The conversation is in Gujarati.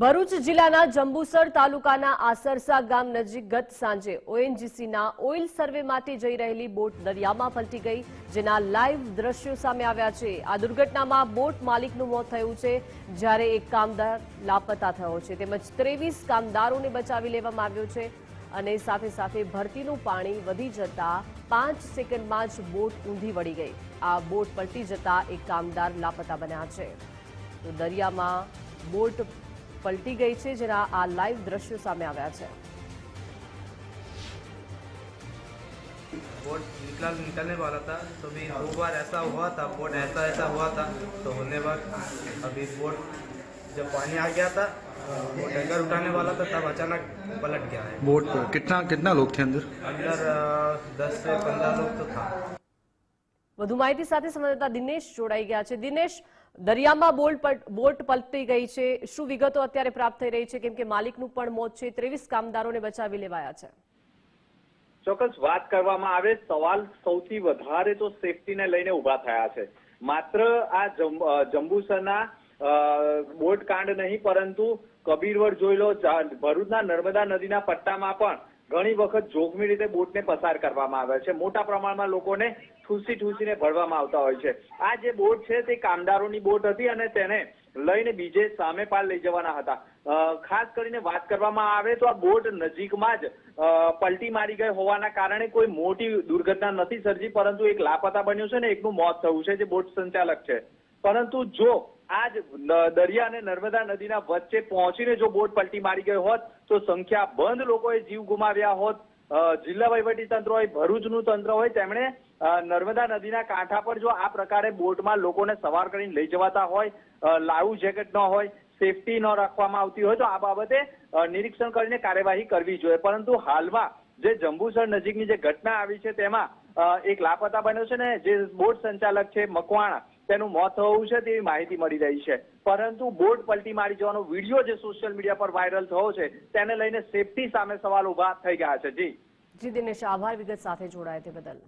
ભરૂચ જિલ્લાના જંબુસર તાલુકાના આસરસા ગામ નજીક ગત સાંજે ઓએનજીસીના ઓઇલ સર્વે માટે જઈ રહેલી બોટ દરિયામાં પલટી ગઈ, જેના લાઈવ દ્રશ્યો સામે આવ્યા છે। આ દુર્ઘટનામાં બોટ માલિકનું મોત થયું છે, જ્યારે એક કામદાર લાપતા થયો છે, તેમજ 23 કામદારોને બચાવી લેવામાં આવ્યો છે અને સાથે સાથે ભરતીનું પાણી વધી જતા 5 સેકન્ડમાં જ બોટ ઊંધી વળી ગઈ। આ બોટ પલટી જતા એક કામદાર લાપતા બન્યા છે। તો દરિયામાં બોટ पलटी गई है, जरा आ लाइव दृश्य सामने आया है। बोट निकलने वाला था, तो भी 2 बार ऐसा हुआ था, बोट ऐसा हुआ था। तो होने बाद अभी बोट जब पानी आ गया था, वो टैंकर उठाने वाला था, तब अचानक पलट गया है। बोट पर कितना लोग थे अंदर? 10 से 15 लोग तो था। વધુ માહિતી સાથે સંવાદદાતા દિનેશ જોડાઈ ગયા છે। દિનેશ, દરિયામાં બોટ પલટી ગઈ છે, શું વિગતો અત્યારે પ્રાપ્ત થઈ રહી છે, કેમ કે માલિકનું પણ મોત છે, 23 કામદારોને બચાવી લેવાયા છે? ચોક્કસ વાત કરવામાં આવે, સવાલ સૌથી વધારે તો સેફટીને લઈને ઉભા થયા છે। માત્ર આ જંબુસરના બોટ કાંડ નહીં, પરંતુ કબીરવડ જોઈ લો, ભરૂચના નર્મદા નદીના પટ્ટામાં પણ ઘણી વખત જોખમી રીતે બોટને પસાર કરવામાં આવે છે। મોટા પ્રમાણમાં લોકોને ઠૂસીને ભરવામાં આવતા હોય છે। આ જે બોટ છે તે કામદારોની બોટ હતી અને તેને લઈને બીજે સામે પાર લઈ જવાના હતા। ખાસ કરીને વાત કરવામાં આવે તો આ બોટ નજીકમાં જ પલટી મારી ગઈ હોવાના કારણે કોઈ મોટી દુર્ઘટના નથી સર્જી, પરંતુ એક લાપતા બન્યું છે ને એકનું મોત થયું છે, જે બોટ સંચાલક છે। પરંતુ જો આજ દરિયા અને નર્મદા નદીના વચ્ચે પહોંચીને જો બોટ પલટી મારી ગઈ હોત તો સંખ્યાબંધ લોકોએ જીવ ગુમાવ્યા હોત। જિલ્લા વહીવટી તંત્ર હોય, ભરૂચનું તંત્ર હોય, તેમણે નર્મદા નદીના કાંઠા પર જો આ પ્રકારે બોટમાં લોકોને સવાર કરીને લઈ જવાતા હોય, લાઈવ જેકેટ ન હોય, સેફટી ન રાખવામાં આવતી હોય, તો આ બાબતે નિરીક્ષણ કરીને કાર્યવાહી કરવી જોઈએ। પરંતુ હાલમાં જે જંબુસર નજીકની જે ઘટના આવી છે તેમાં એક લાપતા બન્યો છે ને જે બોટ સંચાલક છે મકવાણા, તેનું મોત થયું છે તેવી માહિતી મળી રહી છે। પરંતુ બોટ પલટી મારી જવાનો વિડીયો જે સોશિયલ મીડિયા પર વાયરલ થયો છે તેને લઈને સેફટી સામે સવાલ ઉભા થઈ ગયા છે। જી દિનેશ, આભાર વિગત સાથે જોડાયા તે બદલ।